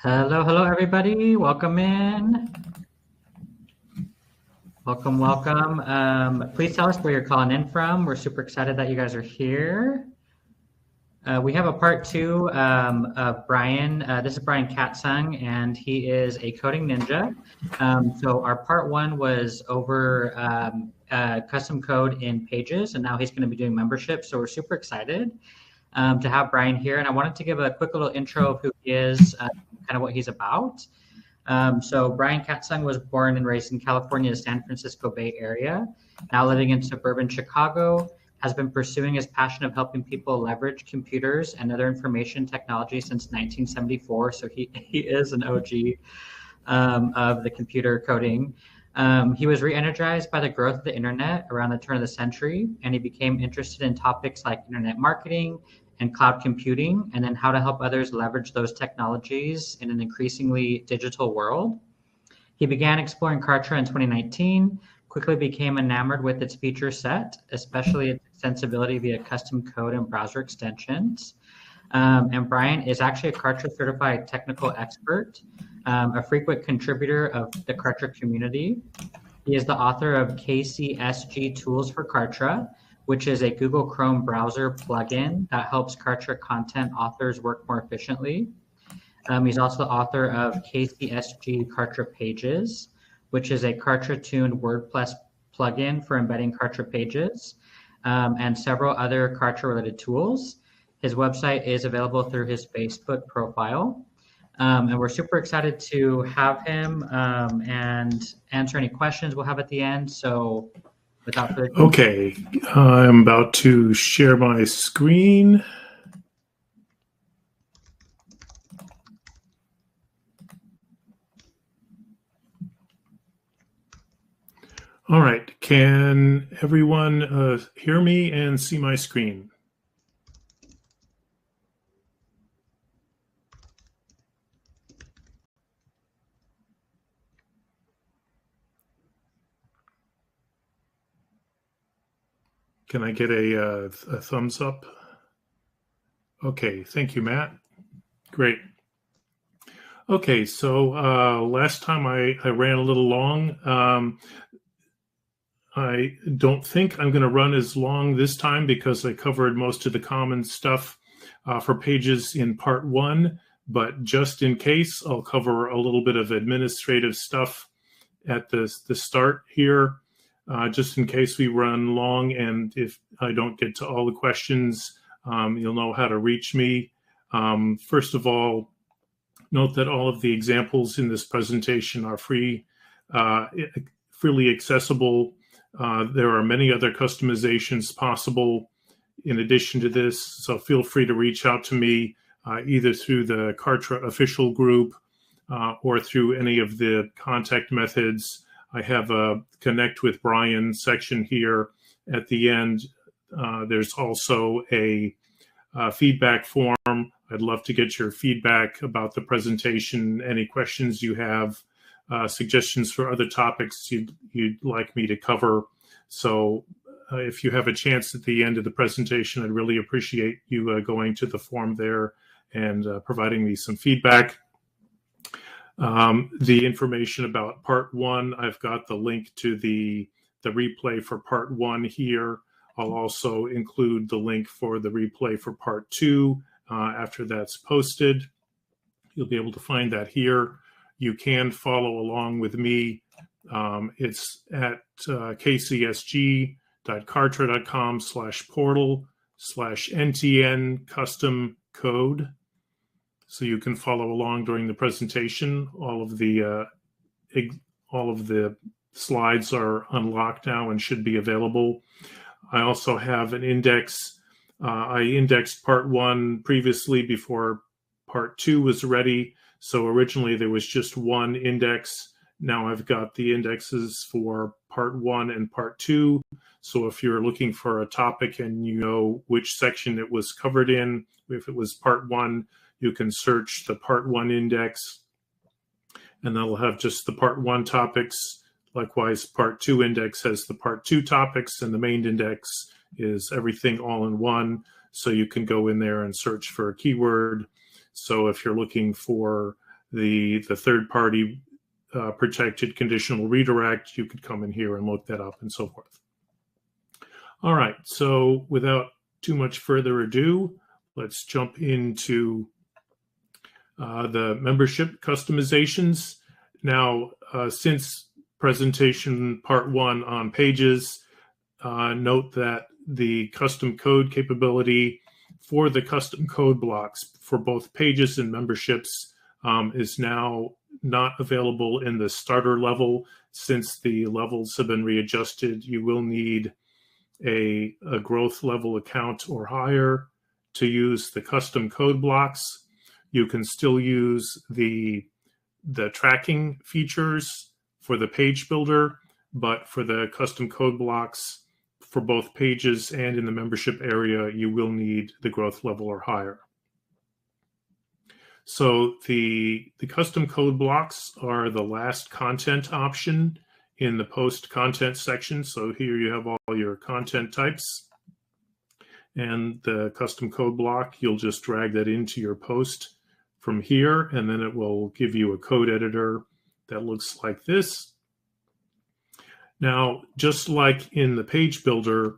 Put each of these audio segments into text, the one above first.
Hello, hello, everybody. Welcome in. Welcome. Please tell us where you're calling in from. We're super excited that you guys are here. We have a part two of Brian. This is Brian Katzung, and he is a coding ninja. So our part one was over custom code in Pages, and now he's going to be doing membership. So we're super excited to have Brian here. And I wanted to give a quick little intro of who he is, kind of what he's about. So Brian Katzung was born and raised in California's San Francisco Bay Area, now living in suburban Chicago, has been pursuing his passion of helping people leverage computers and other information technology since 1974. So he is an OG of the computer coding. He was re-energized by the growth of the internet around the turn of the century, and he became interested in topics like internet marketing and cloud computing, and then how to help others leverage those technologies in an increasingly digital world. He began exploring Kartra in 2019, quickly became enamored with its feature set, especially its extensibility via custom code and browser extensions. And Brian is actually a Kartra certified technical expert, a frequent contributor of the Kartra community. He is the author of KCSG Tools for Kartra, which is a Google Chrome browser plugin that helps Kartra content authors work more efficiently. He's also the author of KCSG Kartra Pages, which is a Kartra-tuned WordPress plugin for embedding Kartra pages, and several other Kartra-related tools. His website is available through his Facebook profile. And we're super excited to have him and answer any questions we'll have at the end. So without further ado. Okay, I'm about to share my screen. All right, can everyone hear me and see my screen? Can I get a thumbs up? Okay, thank you, Matt. Great. Okay, so last time I ran a little long. I don't think I'm going to run as long this time because I covered most of the common stuff for Pages in part one, but just in case, I'll cover a little bit of administrative stuff at the start here. Just in case we run long, and if I don't get to all the questions, you'll know how to reach me. First of all, note that all of the examples in this presentation are freely accessible. There are many other customizations possible in addition to this, so feel free to reach out to me either through the Kartra official group or through any of the contact methods. I have a Connect with Brian section here at the end. There's also a feedback form. I'd love to get your feedback about the presentation, any questions you have, suggestions for other topics you'd like me to cover. So if you have a chance at the end of the presentation, I'd really appreciate you going to the form there and providing me some feedback. The information about part one, I've got the link to the replay for part one here. I'll also include the link for the replay for part two after that's posted. You'll be able to find that here. You can follow along with me. It's at kcsg.kartra.com/portal/ntn custom code. So you can follow along during the presentation. All of the slides are unlocked now and should be available. I also have an index. I indexed part one previously before part two was ready. So originally there was just one index. Now I've got the indexes for part one and part two. So if you're looking for a topic and you know which section it was covered in, if it was part one, you can search the part one index and that'll have just the part one topics. Likewise, part two index has the part two topics, and the main index is everything all in one. So you can go in there and search for a keyword. So if you're looking for the third-party protected conditional redirect, you could come in here and look that up and so forth. All right, so without too much further ado, let's jump into the membership customizations. Now, since presentation part 1 on pages, note that the custom code capability for the custom code blocks for both pages and memberships is now not available in the starter level. Since the levels have been readjusted, you will need a growth level account or higher to use the custom code blocks. You can still use the tracking features for the page builder, but for the custom code blocks for both pages and in the membership area, you will need the growth level or higher. So the custom code blocks are the last content option in the post content section. So here you have all your content types, and the custom code block, you'll just drag that into your post from here, and then it will give you a code editor that looks like this. Now, just like in the page builder,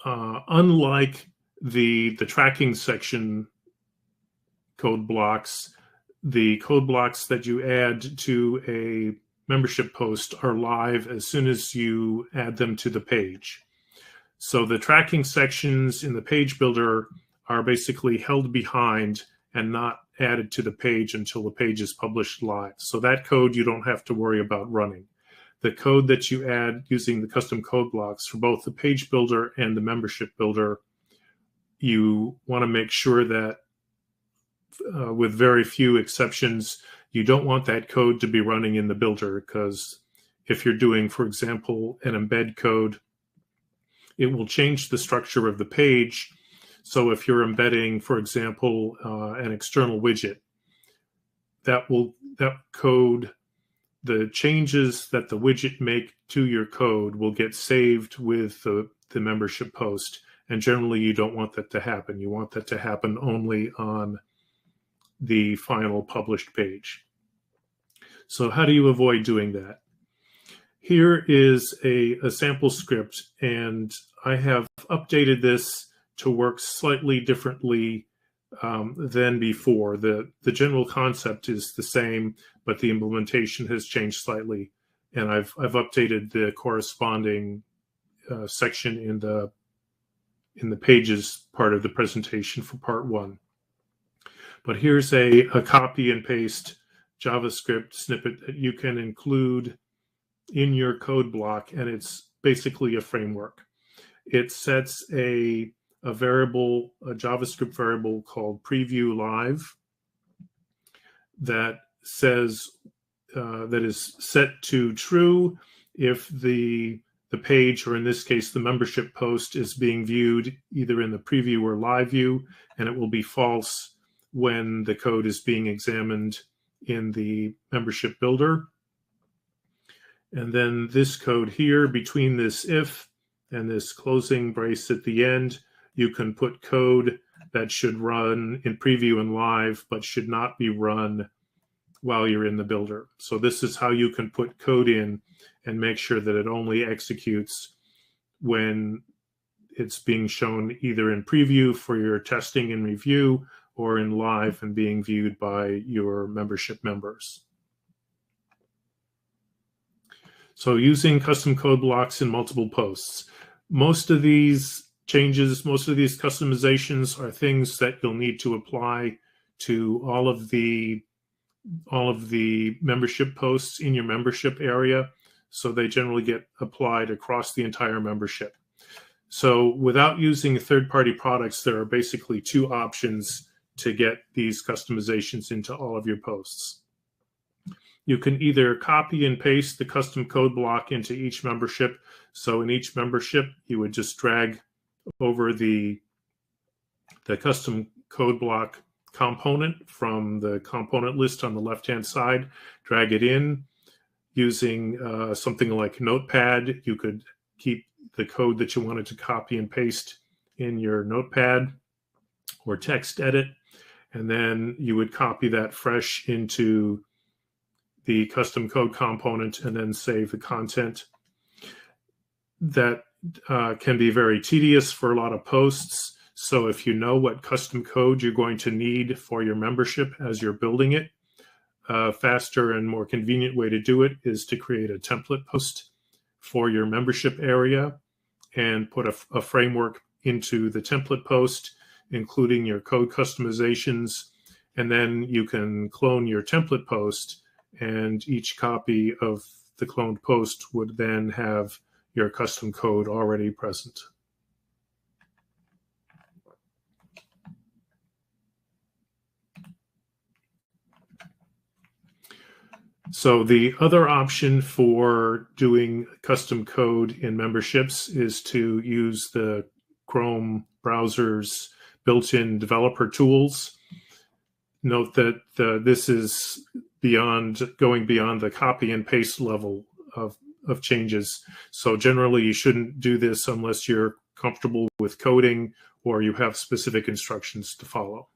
unlike the tracking section code blocks, the code blocks that you add to a membership post are live as soon as you add them to the page. So the tracking sections in the page builder are basically held behind and not added to the page until the page is published live. So that code you don't have to worry about running. The code that you add using the custom code blocks for both the page builder and the membership builder, you want to make sure that with very few exceptions, you don't want that code to be running in the builder, because if you're doing, for example, an embed code, it will change the structure of the page. So if you're embedding, for example, an external widget, that code, the changes that the widget make to your code will get saved with the membership post. And generally, you don't want that to happen. You want that to happen only on the final published page. So how do you avoid doing that? Here is a sample script, and I have updated this to work slightly differently than before. The general concept is the same, but the implementation has changed slightly, and I've updated the corresponding section in the pages part of the presentation for part 1. But here's a copy and paste JavaScript snippet that you can include in your code block, and it's basically a framework. It sets a JavaScript variable called preview live that says that is set to true if the page, or in this case the membership post, is being viewed either in the preview or live view, and it will be false when the code is being examined in the membership builder. And then this code here, between this if and this closing brace at the end, you can put code that should run in preview and live, but should not be run while you're in the builder. So this is how you can put code in and make sure that it only executes when it's being shown either in preview for your testing and review, or in live and being viewed by your membership members. So using custom code blocks in multiple posts. Most of these changes, most of these customizations are things that you'll need to apply to all of the membership posts in your membership area. So they generally get applied across the entire membership. So without using third-party products, there are basically 2 options to get these customizations into all of your posts. You can either copy and paste the custom code block into each membership. So in each membership, you would just drag over the custom code block component from the component list on the left-hand side, drag it in using something like Notepad. You could keep the code that you wanted to copy and paste in your Notepad or text edit. and then you would copy that fresh into the custom code component and then save the content. That can be very tedious for a lot of posts. So if you know what custom code you're going to need for your membership as you're building it, a faster and more convenient way to do it is to create a template post for your membership area and put a framework into the template post, including your code customizations. And then you can clone your template post, and each copy of the cloned post would then have your custom code already present. So the other option for doing custom code in memberships is to use the Chrome browser's built-in developer tools. Note that this is going beyond the copy and paste level of changes. So generally you shouldn't do this unless you're comfortable with coding or you have specific instructions to follow.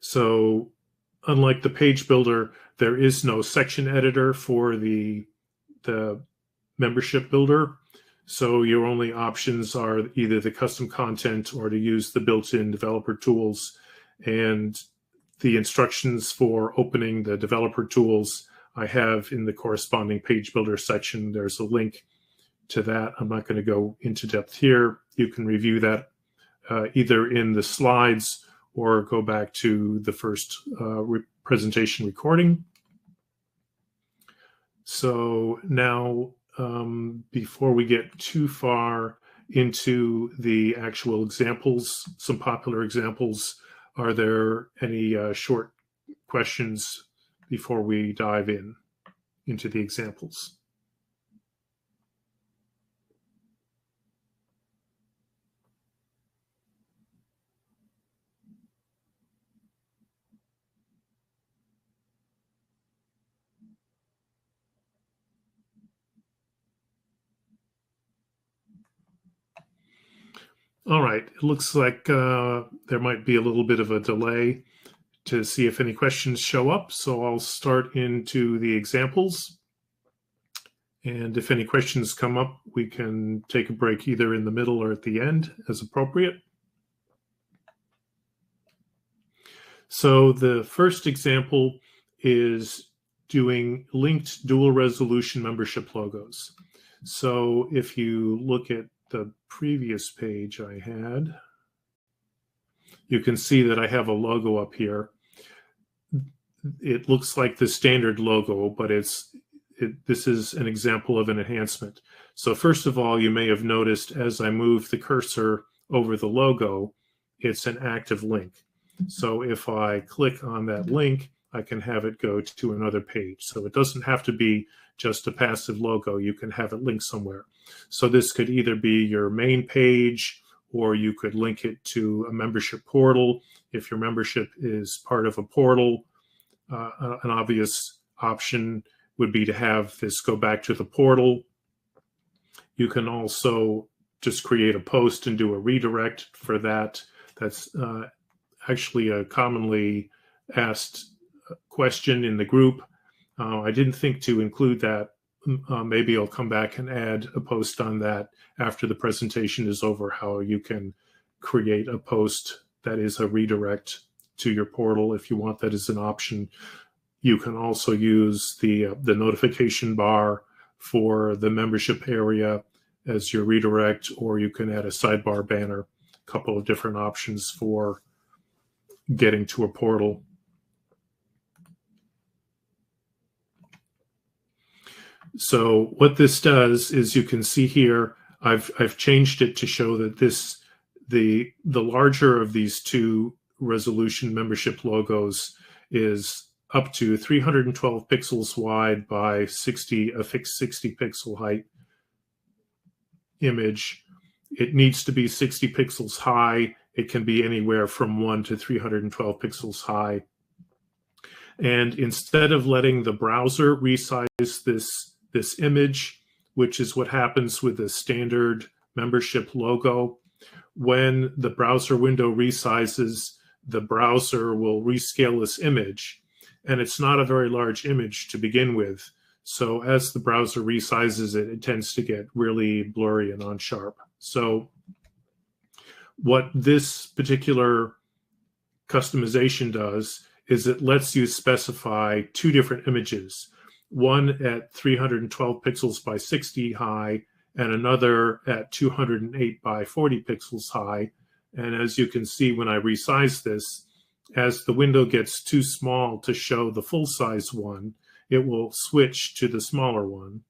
So unlike the page builder, there is no section editor for the membership builder. So your only options are either the custom content or to use the built-in developer tools. And the instructions for opening the developer tools I have in the corresponding page builder section. There's a link to that. I'm not going to go into depth here. You can review that either in the slides or go back to the first presentation recording. So now, before we get too far into the actual examples, some popular examples, are there any short questions before we dive into the examples? All right, it looks like there might be a little bit of a delay to see if any questions show up. So I'll start into the examples. And if any questions come up, we can take a break either in the middle or at the end as appropriate. So the first example is doing linked dual resolution membership logos. So if you look at the previous page I had, you can see that I have a logo up here. It looks like the standard logo, but this is an example of an enhancement. So first of all, you may have noticed as I move the cursor over the logo, it's an active link. So if I click on that link, I can have it go to another page. So it doesn't have to be just a passive logo. You can have it linked somewhere. So this could either be your main page, or you could link it to a membership portal. If your membership is part of a portal, an obvious option would be to have this go back to the portal. You can also just create a post and do a redirect for that. That's actually a commonly asked question in the group. I didn't think to include that. Maybe I'll come back and add a post on that after the presentation is over, how you can create a post that is a redirect to your portal if you want that as an option. You can also use the notification bar for the membership area as your redirect, or you can add a sidebar banner, a couple of different options for getting to a portal. So what this does is, you can see here, I've changed it to show that the larger of these two resolution membership logos is up to 312 pixels wide by a fixed 60 pixel height image. It needs to be 60 pixels high. It can be anywhere from 1 to 312 pixels high. And instead of letting the browser resize this image, which is what happens with the standard membership logo, When the browser window resizes, the browser will rescale this image, and it's not a very large image to begin with. So as the browser resizes it, it tends to get really blurry and unsharp. So what this particular customization does is it lets you specify two different images, one at 312 pixels by 60 high and another at 208 by 40 pixels high. And as you can see, when I resize this, as the window gets too small to show the full size one, it will switch to the smaller one.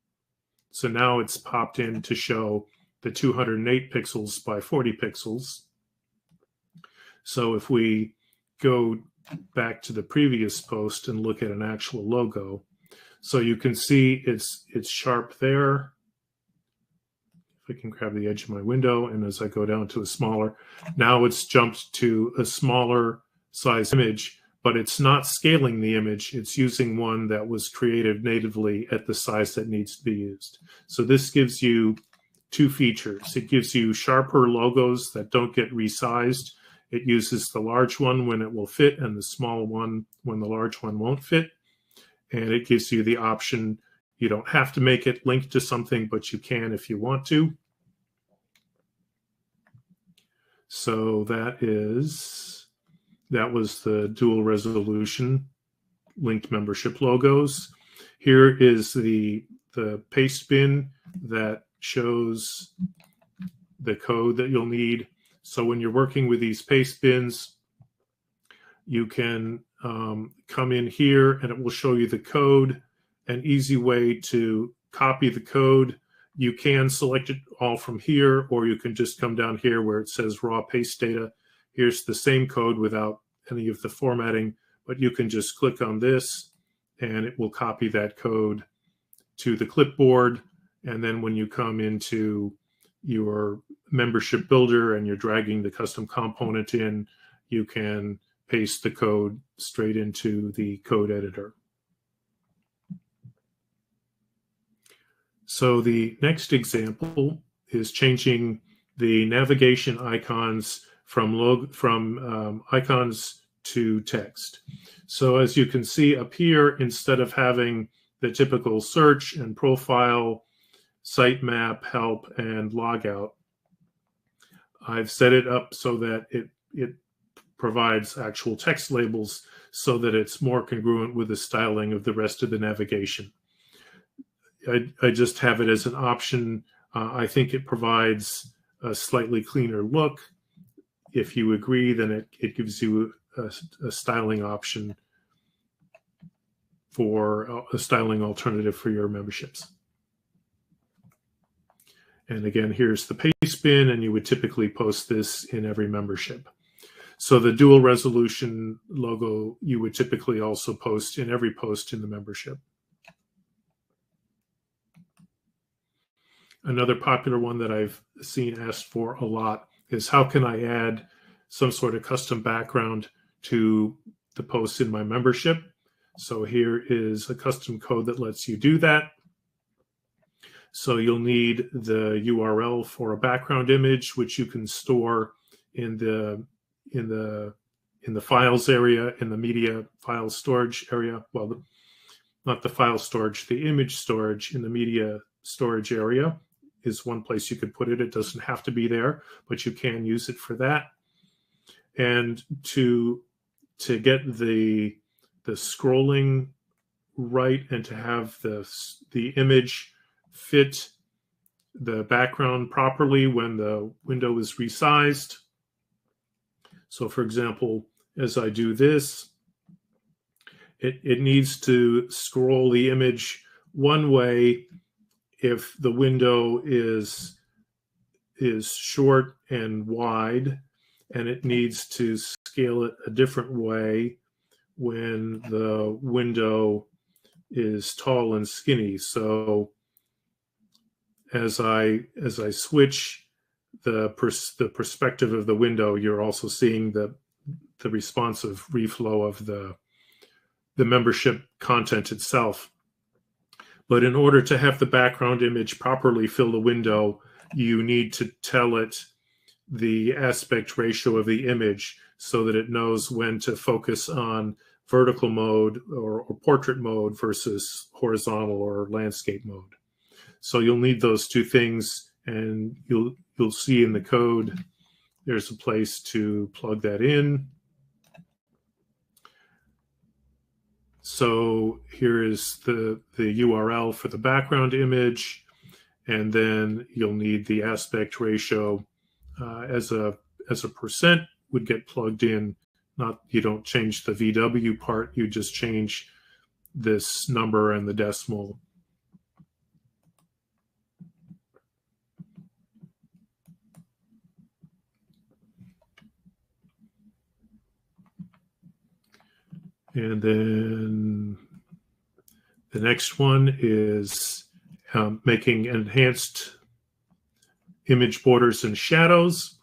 So now it's popped in to show the 208 pixels by 40 pixels. So if we go back to the previous post and look at an actual logo, so you can see it's sharp there. If I can grab the edge of my window, and as I go down to a smaller, now it's jumped to a smaller size image, but it's not scaling the image. It's using one that was created natively at the size that needs to be used. So this gives you two features. It gives you sharper logos that don't get resized. It uses the large one when it will fit and the small one when the large one won't fit. And it gives you the option, you don't have to make it linked to something, but you can if you want to. So that was the dual resolution linked membership logos. Here is the paste bin that shows the code that you'll need. So when you're working with these paste bins, you can come in here and it will show you the code, an easy way to copy the code. You can select it all from here, or you can just come down here where it says raw paste data. Here's the same code without any of the formatting, but you can just click on this and it will copy that code to the clipboard. And then when you come into your membership builder and you're dragging the custom component in, you can paste the code straight into the code editor. So the next example is changing the navigation icons from icons to text. So as you can see up here, instead of having the typical search and profile, sitemap, help, and logout, I've set it up so that it provides actual text labels so that it's more congruent with the styling of the rest of the navigation. I just have it as an option. I think it provides a slightly cleaner look. If you agree, then it gives you a styling option for a styling alternative for your memberships. And again, here's the paste bin, and you would typically post this in every membership. So the dual resolution logo, you would typically also post in every post in the membership. Another popular one that I've seen asked for a lot is how can I add some sort of custom background to the posts in my membership? So here is a custom code that lets you do that. So you'll need the URL for a background image, which you can store in the files area, in the media file storage area. Well, not the file storage, the image storage in the media storage area is one place you could put it. It doesn't have to be there, but you can use it for that. And to get the scrolling right and to have the image fit the background properly when the window is resized. So for example, as I do this, it needs to scroll the image one way if the window is short and wide, and it needs to scale it a different way when the window is tall and skinny. So as I switch the perspective of the window, you're also seeing the responsive reflow of the membership content itself. But in order to have the background image properly fill the window, you need to tell it the aspect ratio of the image so that it knows when to focus on vertical mode or portrait mode versus horizontal or landscape mode. So you'll need those two things, and you'll see in the code there's a place to plug that in. So here is the URL for the background image, and then you'll need the aspect ratio as a percent would get plugged in. You don't change the VW part, you just change this number and the decimal. And then the next one is making enhanced image borders and shadows.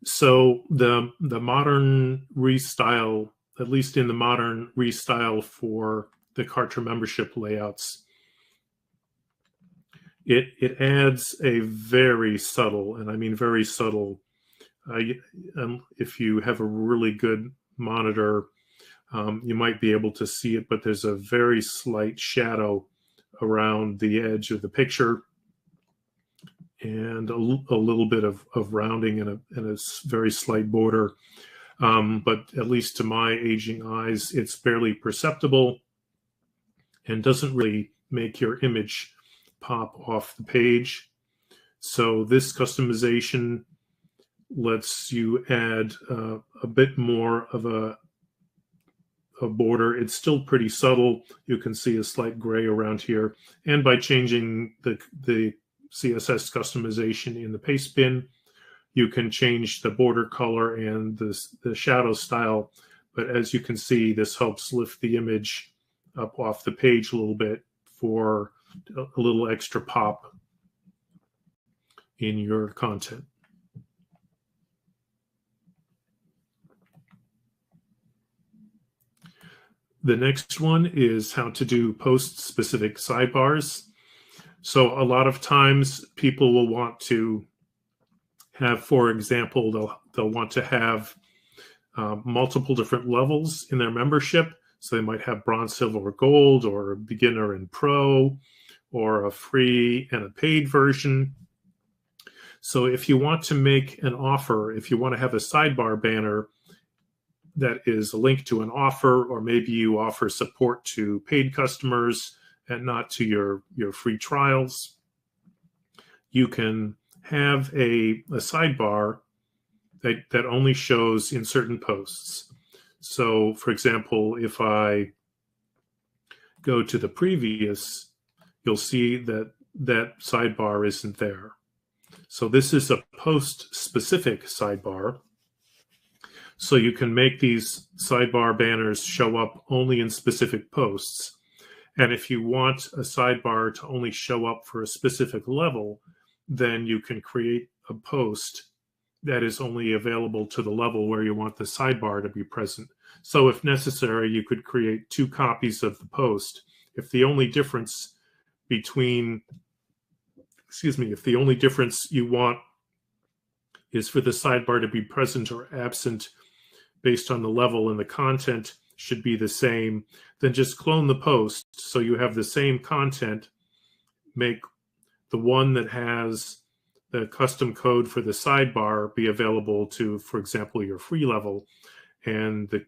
So the modern restyle, at least in the modern restyle for the Kartra membership layouts, it adds a very subtle, and I mean very subtle, if you have a really good monitor, you might be able to see it, but there's a very slight shadow around the edge of the picture, and a little bit of rounding and a very slight border. But at least to my aging eyes, it's barely perceptible and doesn't really make your image pop off the page. So this customization lets you add a bit more of a border. It's still pretty subtle. You can see a slight gray around here. And by changing the CSS customization in the paste bin, you can change the border color and the shadow style. But as you can see, this helps lift the image up off the page a little bit for a little extra pop in your content. The next one is how to do post-specific sidebars. So a lot of times people will want to have, for example, they'll want to have multiple different levels in their membership. So they might have bronze, silver, or gold, or beginner and pro, or a free and a paid version. So if you want to make an offer, if you want to have a sidebar banner that is a link to an offer, or maybe you offer support to paid customers and not to your free trials, you can have a sidebar that only shows in certain posts. So for example, if I go to the previous, you'll see that that sidebar isn't there. So this is a post-specific sidebar. So you can make these sidebar banners show up only in specific posts. And if you want a sidebar to only show up for a specific level, then you can create a post that is only available to the level where you want the sidebar to be present. So if necessary, you could create 2 copies of the post. If the only difference between, if the only difference you want is for the sidebar to be present or absent based on the level, and the content should be the same, then just clone the post so you have the same content. Make the one that has the custom code for the sidebar be available to, for example, your free level, and the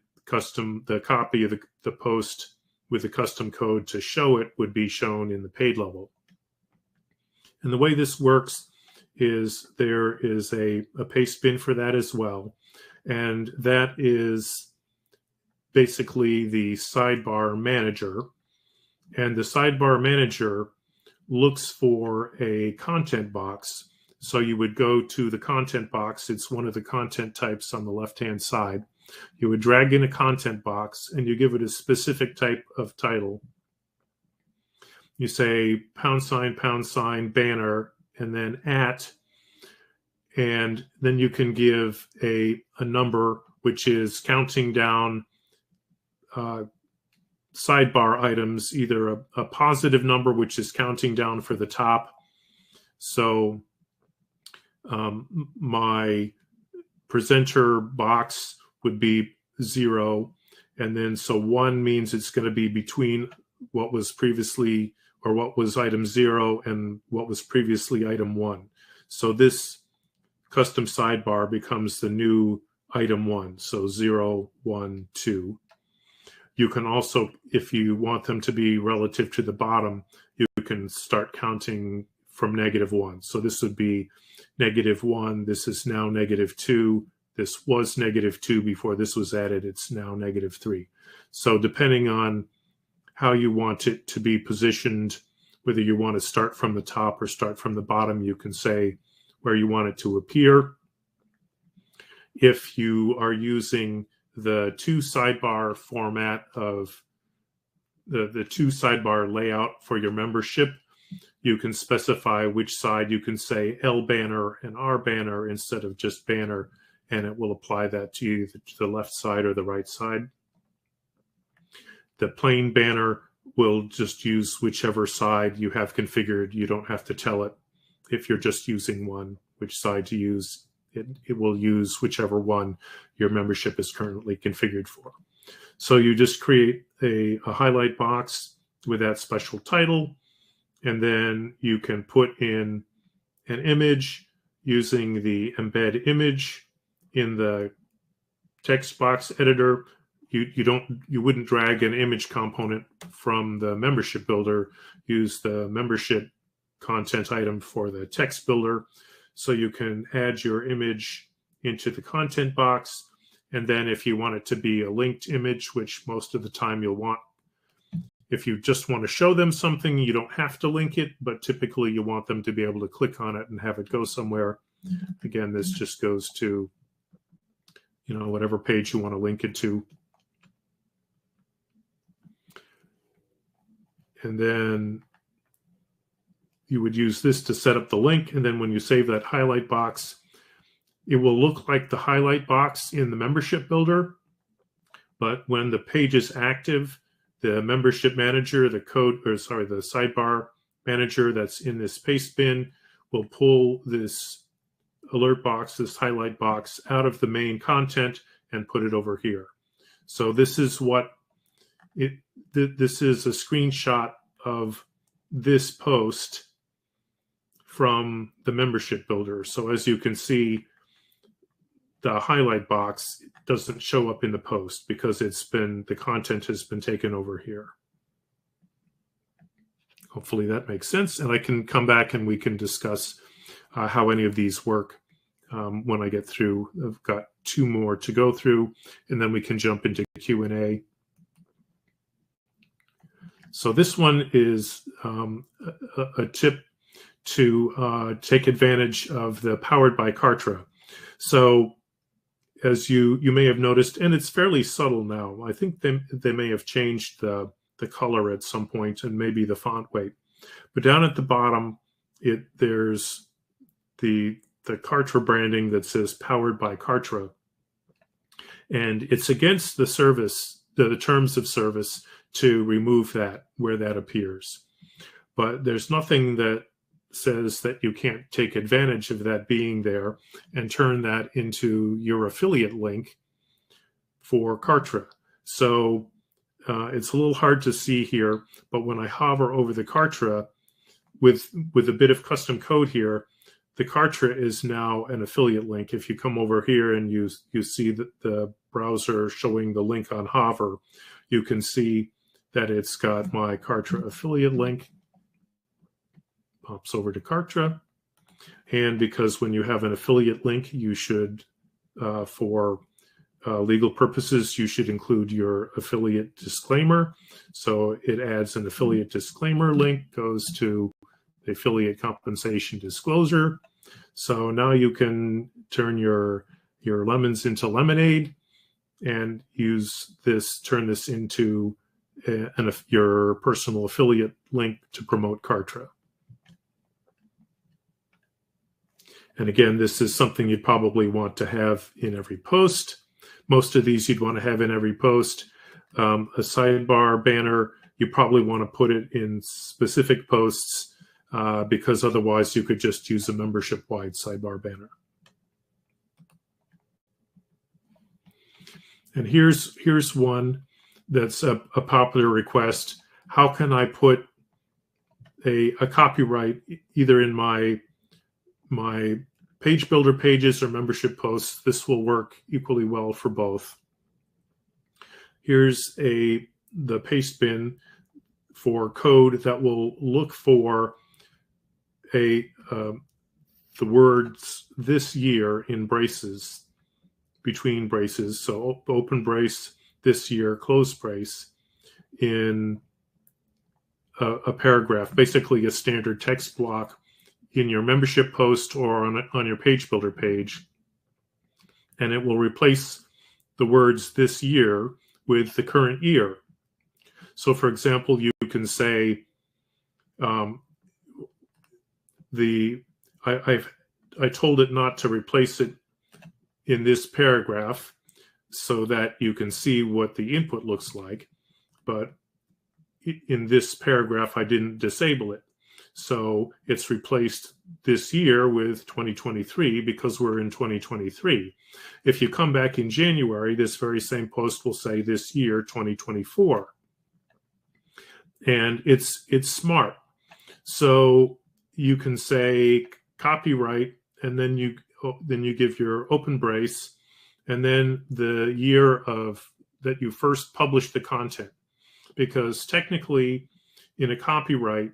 copy of the post with the custom code to show it would be shown in the paid level. And the way this works is there is a paste bin for that as well. And that is basically the sidebar manager. And the sidebar manager looks for a content box. So you would go to the content box. It's one of the content types on the left-hand side. You would drag in a content box and you give it a specific type of title. You say # banner, and then @ and then you can give a number which is counting down sidebar items, either a positive number which is counting down for the top. So my presenter box would be 0. And then so 1 means it's going to be between what was previously, or what was item 0 and what was previously item 1. So this custom sidebar becomes the new item 1. So 0, 1, 2. You can also, if you want them to be relative to the bottom, you can start counting from -1. So this would be -1. This is now -2. This was -2 before this was added. It's now -3. So depending on how you want it to be positioned, whether you want to start from the top or start from the bottom, you can say where you want it to appear. If you are using the 2 sidebar format of the 2 sidebar layout for your membership, you can specify which side. You can say L banner and R banner instead of just banner, and it will apply that to you to the left side or the right side. The plain banner will just use whichever side you have configured. You don't have to tell it, if you're just using one, which side to use. It will use whichever one your membership is currently configured for. So you just create a highlight box with that special title, and then you can put in an image using the embed image in the text box editor. You wouldn't drag an image component from the membership builder. Use the membership content item for the text builder. So you can add your image into the content box. And then if you want it to be a linked image, which most of the time you'll want, if you just want to show them something, you don't have to link it, but typically you want them to be able to click on it and have it go somewhere. Again, this just goes to, whatever page you want to link it to. And then you would use this to set up the link. And then when you save that highlight box, it will look like the highlight box in the membership builder. But when the page is active, the membership manager, the sidebar manager that's in this paste bin will pull this alert box, this highlight box, out of the main content and put it over here. So this is this is a screenshot of this post from the membership builder. So as you can see, the highlight box doesn't show up in the post because the content has been taken over here. Hopefully that makes sense. And I can come back and we can discuss how any of these work when I get through. I've got 2 more to go through, and then we can jump into Q&A. So this one is a tip to take advantage of the Powered by Kartra. So as you may have noticed, and it's fairly subtle now, I think they may have changed the color at some point and maybe the font weight. But down at the bottom, there's the Kartra branding that says Powered by Kartra. And it's against the terms of service to remove that where that appears. But there's nothing that says that you can't take advantage of that being there and turn that into your affiliate link for Kartra. So it's a little hard to see here, but when I hover over the Kartra with a bit of custom code here, the Kartra is now an affiliate link. If you come over here and you see the browser showing the link on hover, you can see that it's got my Kartra affiliate link. Pops over to Kartra. And because when you have an affiliate link, you should, for legal purposes, you should include your affiliate disclaimer. So it adds an affiliate disclaimer link, goes to the affiliate compensation disclosure. So now you can turn your lemons into lemonade and turn this into your personal affiliate link to promote Kartra. And again, this is something you'd probably want to have in every post. Most of these you'd want to have in every post. A sidebar banner, you probably want to put it in specific posts. because otherwise you could just use a membership-wide sidebar banner. And here's one that's a popular request. How can I put a copyright either in my page builder pages or membership posts? This will work equally well for both. Here's the paste bin for code that will look for the words "this year" in braces, between braces. So open brace, "this year," close brace, in a paragraph, basically a standard text block in your membership post or on your page builder page. And it will replace the words "this year" with the current year. So for example, you can say, I told it not to replace it in this paragraph so that you can see what the input looks like. But in this paragraph, I didn't disable it. So it's replaced "this year" with 2023 because we're in 2023. If you come back in January, this very same post will say "this year, 2024." And it's smart. So you can say copyright, and then you give your open brace, and then the year that you first published the content. Because technically, in a copyright,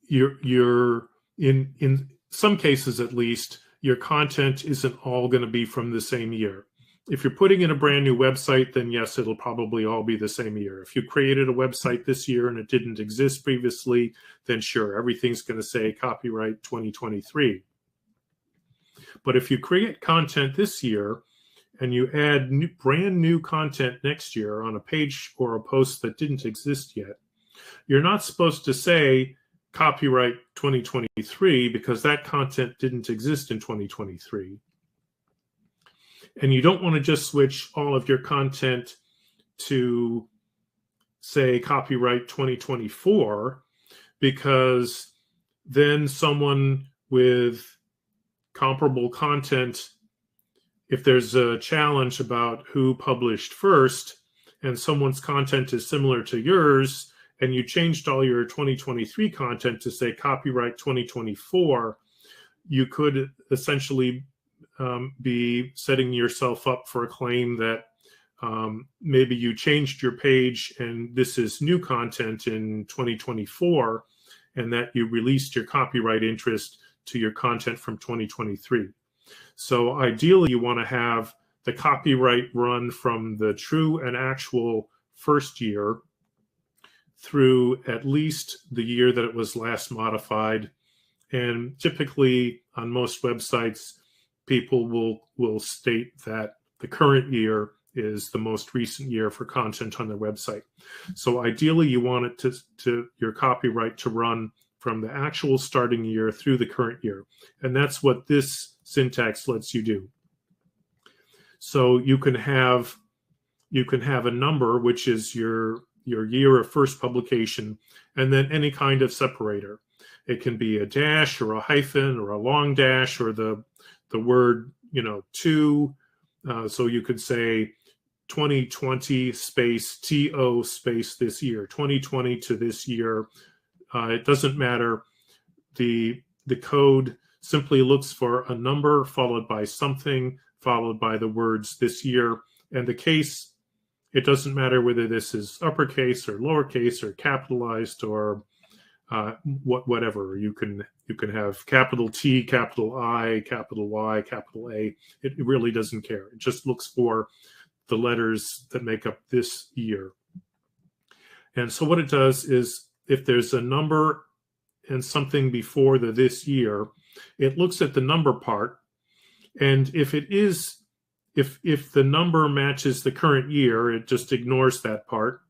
you're in some cases at least, your content isn't all going to be from the same year. If you're putting in a brand new website, then yes, it'll probably all be the same year. If you created a website this year and it didn't exist previously, then sure, everything's going to say copyright 2023. But if you create content this year and you add brand new content next year on a page or a post that didn't exist yet, you're not supposed to say copyright 2023 because that content didn't exist in 2023. And you don't want to just switch all of your content to, say, copyright 2024, because then someone with comparable content, if there's a challenge about who published first and someone's content is similar to yours, and you changed all your 2023 content to say copyright 2024, you could essentially be setting yourself up for a claim that maybe you changed your page and this is new content in 2024, and that you released your copyright interest to your content from 2023. So ideally, you want to have the copyright run from the true and actual first year through at least the year that it was last modified. And typically on most websites, people will state that the current year is the most recent year for content on their website. So ideally, you want it to your copyright to run from the actual starting year through the current year. And that's what this syntax lets you do. So you can have a number, which is your year of first publication, and then any kind of separator. It can be a dash or a hyphen or a long dash or the word, to. So you could say 2020 space TO space this year, 2020 to this year. It doesn't matter. The code simply looks for a number followed by something followed by the words "this year." And the case, it doesn't matter whether this is uppercase or lowercase or capitalized or whatever. You can have capital T, capital I, capital Y, capital A. It really doesn't care. It just looks for the letters that make up this year. And so what it does is, if there's a number and something before the "this year," it looks at the number part, and if the number matches the current year, it just ignores that part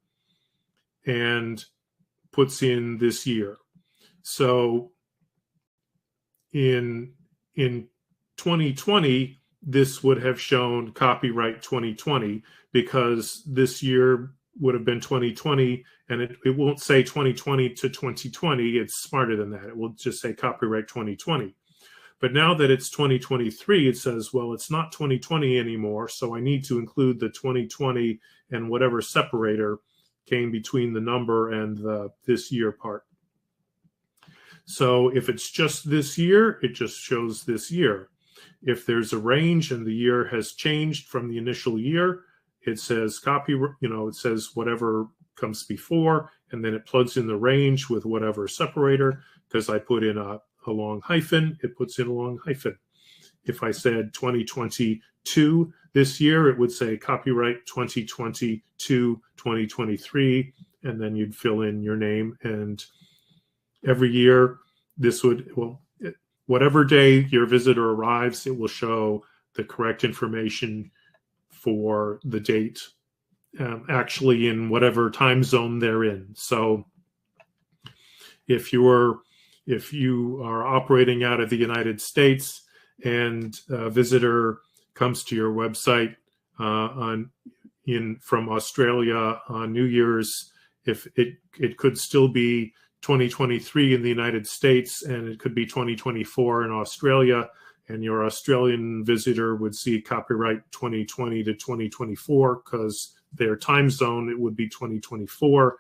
and puts in "this year." So in 2020, this would have shown copyright 2020 because this year would have been 2020, and it won't say 2020 to 2020. It's smarter than that. It will just say copyright 2020. But now that it's 2023, it says, well, it's not 2020 anymore, so I need to include the 2020 and whatever separator came between the number and the this year part. So if it's just this year, it just shows this year. If there's a range and the year has changed from the initial year, it says it says whatever comes before, and then it plugs in the range with whatever separator. Because I put in a long hyphen, it puts in a long hyphen. If I said 2022 this year, it would say copyright 2022, 2023, and then you'd fill in your name. And every year, whatever day your visitor arrives, it will show the correct information for the date, actually in whatever time zone they're in. So if you are operating out of the United States and a visitor comes to your website from Australia on New Year's, if it could still be 2023 in the United States, and it could be 2024 in Australia, and your Australian visitor would see copyright 2020 to 2024 because their time zone, it would be 2024,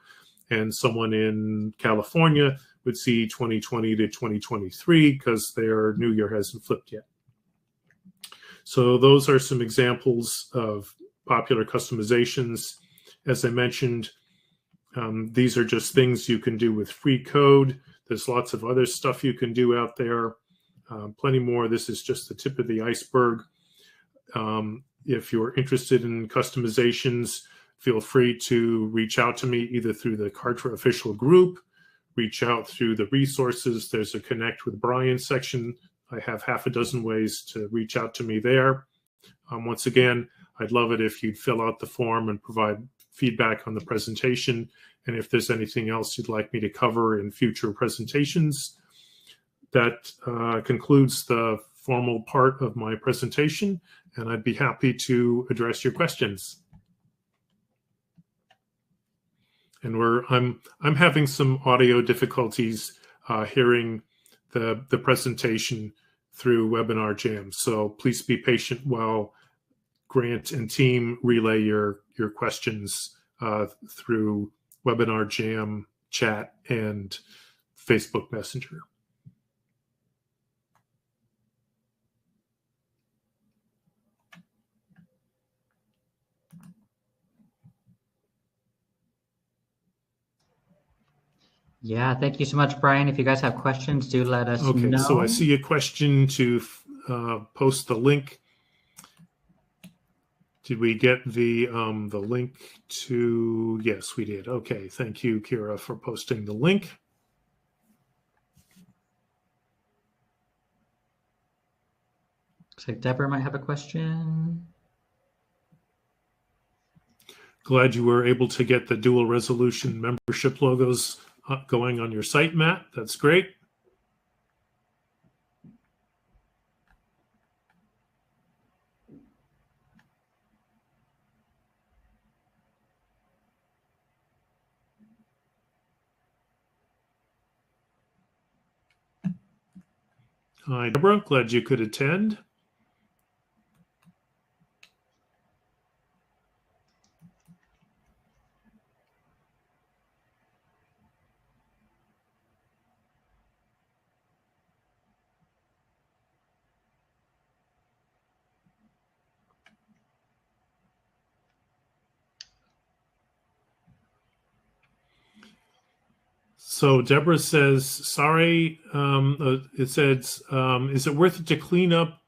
and someone in California would see 2020 to 2023 because their new year hasn't flipped yet. So those are some examples of popular customizations. As I mentioned, these are just things you can do with free code. There's lots of other stuff you can do out there. Plenty more. This is just the tip of the iceberg. If you're interested in customizations, feel free to reach out to me either through the Kartra official group, reach out through the resources. There's a Connect with Brian section. I have half a dozen ways to reach out to me there. Once again, I'd love it if you'd fill out the form and provide feedback on the presentation. And if there's anything else you'd like me to cover in future presentations. That concludes the formal part of my presentation, and I'd be happy to address your questions. And I'm having some audio difficulties hearing the presentation through Webinar Jam. So please be patient while Grant and team relay your questions through Webinar Jam, chat, and Facebook Messenger. Yeah, thank you so much, Brian. If you guys have questions, do let us know. Okay, so I see a question to post the link. Did we get the link to? Yes, we did. Okay, thank you, Kira, for posting the link. Looks like Deborah might have a question. Glad you were able to get the dual resolution membership logos going on your site, Matt. That's great. Hi, Deborah. Glad you could attend. So Deborah says, sorry, it says, is it worth it to clean up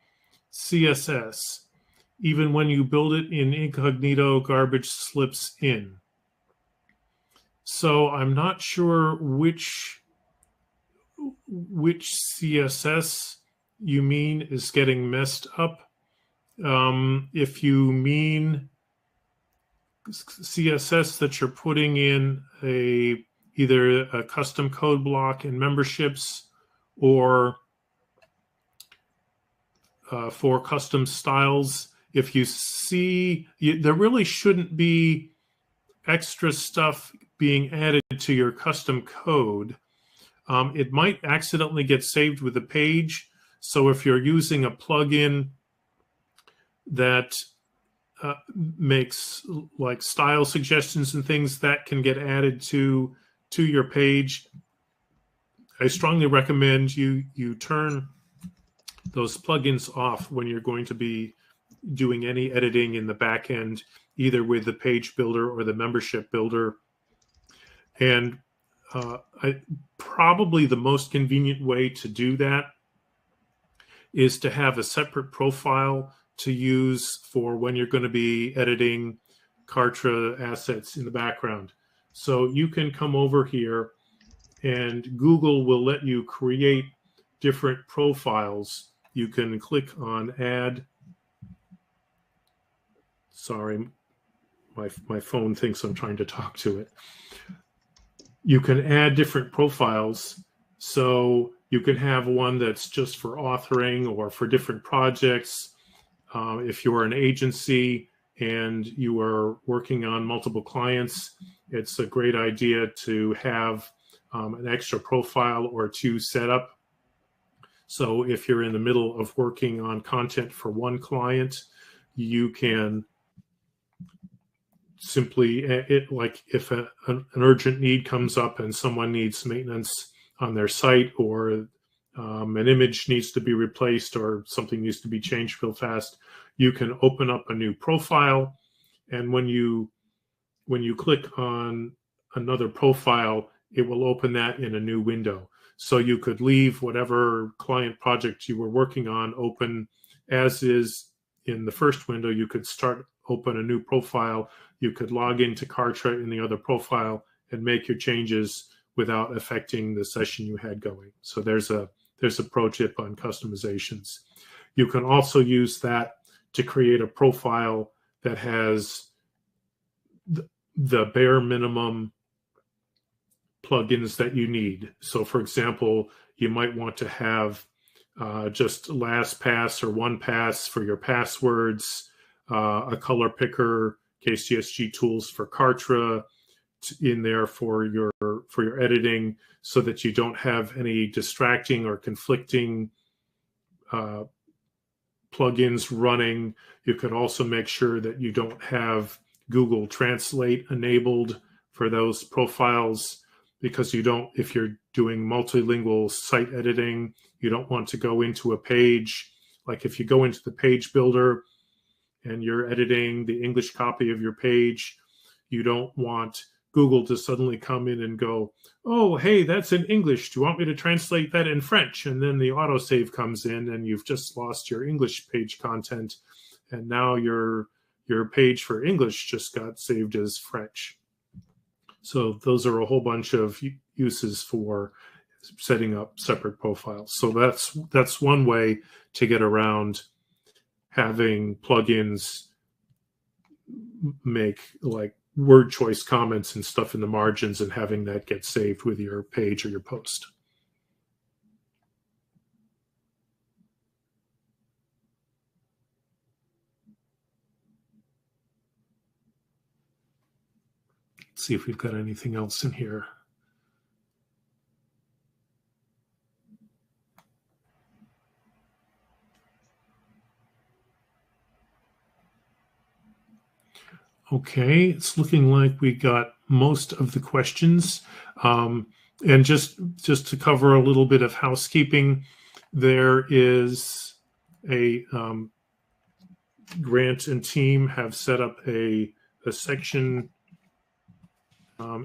CSS? Even when you build it in incognito, garbage slips in. So I'm not sure which CSS you mean is getting messed up. If you mean CSS that you're putting in either a custom code block in memberships or for custom styles, if you see, there really shouldn't be extra stuff being added to your custom code, it might accidentally get saved with a page. So if you're using a plugin that makes like style suggestions and things, that can get added to your page, I strongly recommend you turn those plugins off when you're going to be doing any editing in the back end, either with the page builder or the membership builder. And probably the most convenient way to do that is to have a separate profile to use for when you're going to be editing Kartra assets in the background. So you can come over here and Google will let you create different profiles. You can click on add. Sorry, my phone thinks I'm trying to talk to it. You can add different profiles. So you can have one that's just for authoring or for different projects. If you're an agency and you are working on multiple clients, it's a great idea to have an extra profile or two set up. So if you're in the middle of working on content for one client, you can simply, like if an urgent need comes up and someone needs maintenance on their site, or an image needs to be replaced or something needs to be changed real fast, you can open up a new profile. And when you click on another profile, it will open that in a new window. So you could leave whatever client project you were working on open as is in the first window. You could open a new profile. You could log into Kartra in the other profile and make your changes without affecting the session you had going. So there's a pro tip on customizations. You can also use that to create a profile that has the bare minimum plugins that you need. So for example, you might want to have just LastPass or OnePass for your passwords, a color picker, KCSG tools for Kartra in there for your editing, so that you don't have any distracting or conflicting plugins running. You can also make sure that you don't have Google Translate enabled for those profiles, because if you're doing multilingual site editing, you don't want to go into a page. Like if you go into the page builder and you're editing the English copy of your page, you don't want Google to suddenly come in and go, oh, hey, that's in English. Do you want me to translate that in French? And then the autosave comes in and you've just lost your English page content. And now your page for English just got saved as French. So those are a whole bunch of uses for setting up separate profiles. So that's one way to get around having plugins make like word choice comments and stuff in the margins and having that get saved with your page or your post. Let's see if we've got anything else in here. Okay, it's looking like we got most of the questions. And just to cover a little bit of housekeeping, there is a Grant and team have set up a section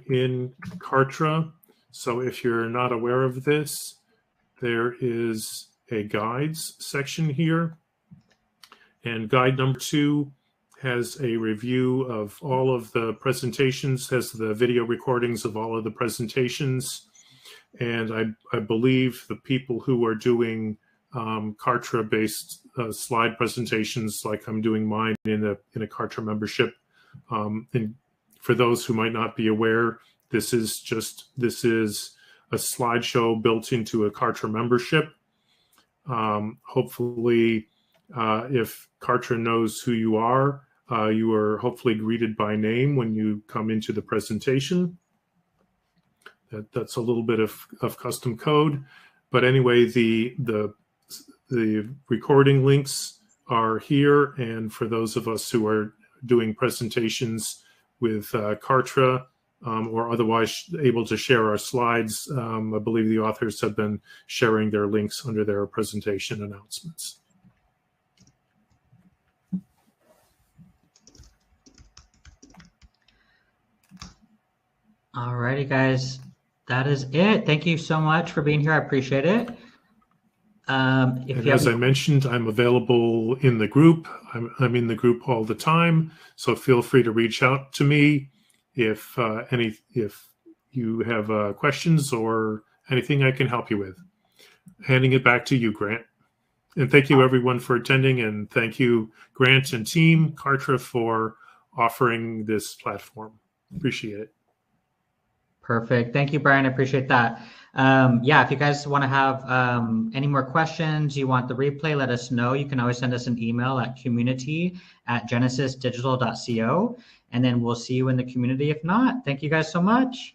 in Kartra. So if you're not aware of this, there is a guides section here. And guide number 2 has a review of all of the presentations, has the video recordings of all of the presentations. And I believe the people who are doing Kartra-based slide presentations, like I'm doing mine in a Kartra membership. And for those who might not be aware, this is a slideshow built into a Kartra membership. Hopefully, if Kartra knows who you are, You are hopefully greeted by name when you come into the presentation. That's a little bit of custom code. But anyway, the recording links are here. And for those of us who are doing presentations with Kartra or otherwise able to share our slides, I believe the authors have been sharing their links under their presentation announcements. All righty, guys. That is it. Thank you so much for being here. I appreciate it. As I mentioned, I'm available in the group. I'm in the group all the time, so feel free to reach out to me if you have questions or anything I can help you with. Handing it back to you, Grant. And thank you, everyone, for attending, and thank you, Grant and team Kartra, for offering this platform. Appreciate it. Perfect. Thank you, Brian. I appreciate that. Yeah, if you guys want to have any more questions, you want the replay, let us know. You can always send us an email at community@genesisdigital.co, and then we'll see you in the community. If not, thank you guys so much.